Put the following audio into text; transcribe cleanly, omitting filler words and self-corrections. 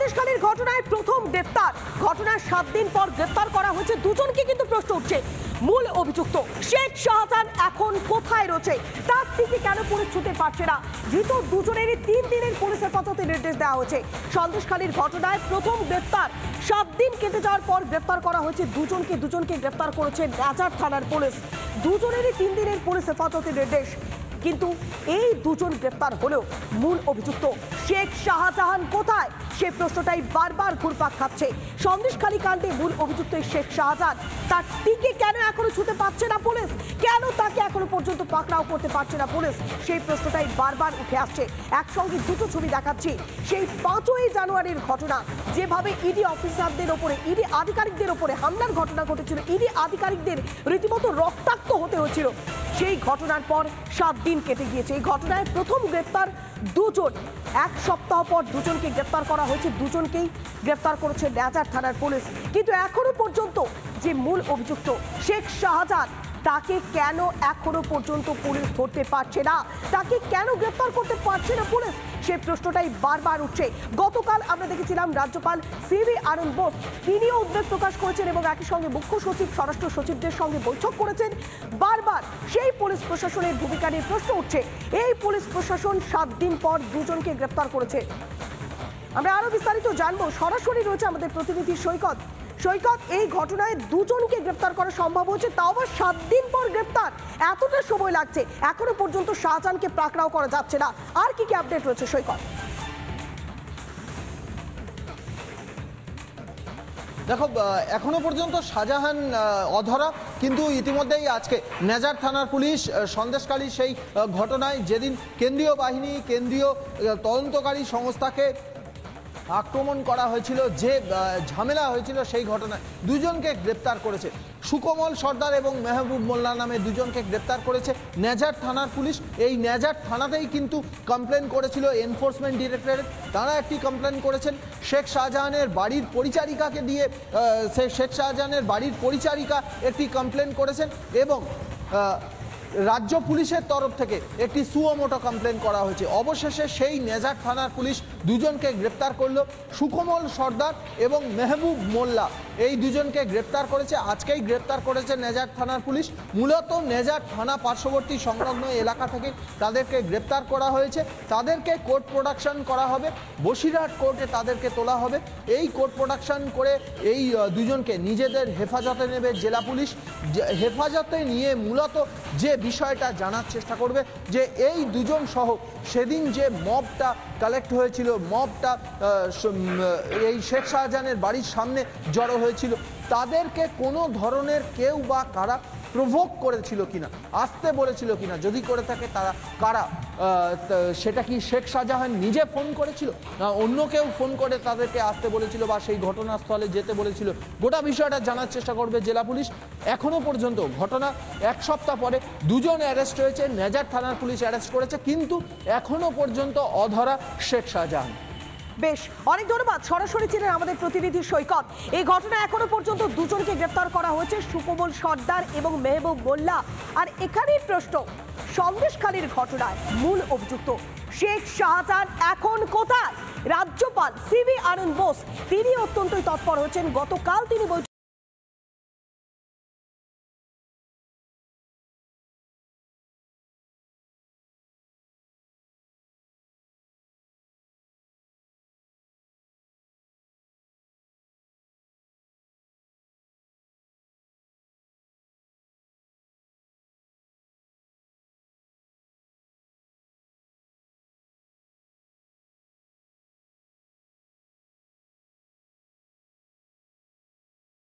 সন্দেশখালীর ঘটনায় প্রথম গ্রেফতার। ঘটনার 7 দিন পর গ্রেফতার করা হয়েছে দুজনকে। কিন্তু প্রশ্ন উঠছে, মূল অভিযুক্ত শেখ শাহজাহান এখন কোথায় রয়েছে? তার থেকে কেন পুলিশ ছুটে পারছে না? ধৃত দুজনেরই 3 দিনের পুলিশ হেফাজতে নির্দেশ দেওয়া হয়েছে। সন্দেশখালীর ঘটনায় প্রথম গ্রেফতার। 7 দিন কেটে যাওয়ার পর গ্রেফতার করা হয়েছে দুজনকে গ্রেফতার করেছে নেজার থানার পুলিশ। দুজনেরই 3 দিনের পুলিশ হেফাজতে নির্দেশ। কিন্তু এই দুজন গ্রেফতার হলেও মূল অভিযুক্ত শেখ শাহজাহান কোথায়, সে প্রশ্নটাই বারবার ঘুরপাক খাচ্ছে। সন্দেশখালী কাণ্ডে মূল অভিযুক্ত শেখ শাহজাহান, তার টিকে কেন এখনো ছুটে পাচ্ছে না পুলিশ? কেন তাকে এখনো পর্যন্ত পাকড়াও করতে পারছে না পুলিশ? সেই প্রশ্নটাই বারবার উঠে আসছে। একসঙ্গে দুটো ছবি দেখাচ্ছি। সেই 5ই জানুয়ারির ঘটনা, যেভাবে ইডি অফিসারদের ওপরে, ইডি আধিকারিকদের ওপরে হামলার ঘটনা ঘটেছিল, ইডি আধিকারিকদের রীতিমতো রক্তাক্ত হতে হয়েছিল, সেই ঘটনার পর 7 দিন কেটে গিয়েছে। এই ঘটনায় প্রথম গ্রেফতার দুজন। 1 সপ্তাহ পর দুজনকে গ্রেফতার করা হয়েছে। দুজনকেই গ্রেফতার করেছে নেজার থানার পুলিশ। কিন্তু এখনো পর্যন্ত যে মূল অভিযুক্ত শেখ শাহজাহান, তাকে কেন এখনো পর্যন্ত পুলিশ ধরতে পারছে না? তাকে কেন গ্রেফতার করতে পারছে না পুলিশ? সেই প্রশ্নটাই বারবার উঠছে। গতকাল আমরা দেখেছিলাম রাজ্যপাল সিভি আনন্দ বোস, তিনিও উদ্বেগ প্রকাশ করেছেন এবং একই সঙ্গে মুখ্য সচিব, স্বরাষ্ট্র সচিবদের সঙ্গে বৈঠক করেছেন। বারবার সেই পুলিশ প্রশাসনের ভূমিকা নিয়ে প্রশ্ন উঠছে। এই পুলিশ প্রশাসন 7 দিন পর দুজনকে গ্রেফতার করেছে। আমরা আরো বিস্তারিত জানবো। সরাসরি রয়েছে আমাদের প্রতিনিধি সৈকত। সৈকত, এই ঘটনায় দুজনকে গ্রেফতার করা সম্ভব হচ্ছে, তাও আবার 7 দিন পর গ্রেফতার। এতটা সময় লাগছে, এখনো পর্যন্ত শাহজাহানকে পাকড়াও করা যাচ্ছে না। আর কি কি আপডেট রয়েছে সৈকত? দেখো, এখনো পর্যন্ত শাহজাহান অধরা, কিন্তু ইতিমধ্যেই আজকে নেজার থানার পুলিশ সন্দেশখালী সেই ঘটনায় যেদিন কেন্দ্রীয় বাহিনী, কেন্দ্রীয় তদন্তকারী সংস্থাকে আক্রমণ করা হয়েছিল, যে ঝামেলা হয়েছিল, সেই ঘটনায় দুজনকে গ্রেপ্তার করেছে। সুকমল সর্দার এবং মেহবুব মোল্লা নামে দুজনকে গ্রেপ্তার করেছে নেজার থানার পুলিশ। এই নেজার থানাতেই কিন্তু কমপ্লেন করেছিল এনফোর্সমেন্ট ডিরেক্টরেট। তারা একটি কমপ্লেন করেছেন শেখ শাহজাহানের বাড়ির পরিচারিকাকে দিয়ে। শেখ শাহজাহানের বাড়ির পরিচারিকা একটি কমপ্লেন করেছেন এবং রাজ্য পুলিশের তরফ থেকে একটি সুমোটো কমপ্লেন করা হয়েছে। অবশেষে সেই নেজার থানার পুলিশ দুজনকে গ্রেপ্তার করলো। সুকমল সর্দার এবং মেহবুব মোল্লা, এই দুজনকে গ্রেপ্তার করেছে। আজকেই গ্রেপ্তার করেছে নেজার থানার পুলিশ। মূলত নেজার থানা পার্শ্ববর্তী সংলগ্ন এলাকা থেকে তাদেরকে গ্রেপ্তার করা হয়েছে। তাদেরকে কোর্ট প্রোডাকশন করা হবে, বসিরহাট কোর্টে তাদেরকে তোলা হবে। এই কোর্ট প্রোডাকশন করে এই দুজনকে নিজেদের হেফাজতে নেবে জেলা পুলিশ। হেফাজতে নিয়ে মূলত যে বিষয়টা জানার চেষ্টা করবে যে এই দুজন সহ সেদিন যে মবটা কালেক্ট হয়েছিল, মবটা এই শেখ শাহজাহানের বাড়ির সামনে জড়ো হয়েছিল, তাদেরকে কোনো ধরনের কেউ বা কারা প্রভোক করেছিল কিনা, আসতে বলেছিল কিনা, যদি করে থাকে তারা কারা, সেটা কি শেখ শাহজাহান নিজে ফোন করেছিল, অন্য কেউ ফোন করে তাদেরকে আসতে বলেছিল বা সেই ঘটনাস্থলে যেতে বলেছিল, গোটা বিষয়টা জানার চেষ্টা করবে জেলা পুলিশ। এখনো পর্যন্ত ঘটনা 1 সপ্তাহ পরে দুজন অ্যারেস্ট হয়েছে, নেজার থানার পুলিশ অ্যারেস্ট করেছে, কিন্তু এখনো পর্যন্ত অধরা শেখ শাহজাহান। বেশ, অনেক ধন্যবাদ। সরাসরি ছিলেন আমাদের প্রতিনিধি সৈকত। এই ঘটনায় এখনো পর্যন্ত দুজনকে গ্রেফতার করা হয়েছে, সুকমল সর্দার এবং মেহবুব মোল্লা। আর এখানেই প্রশ্ন, সন্দেশখালীর ঘটনায় মূল অভিযুক্ত শেখ শাহজাহান এখন কোথায়? রাজ্যপাল সিভি আনন্দ বোস, তিনি অত্যন্তই তৎপর হয়েছেন। গতকাল তিনি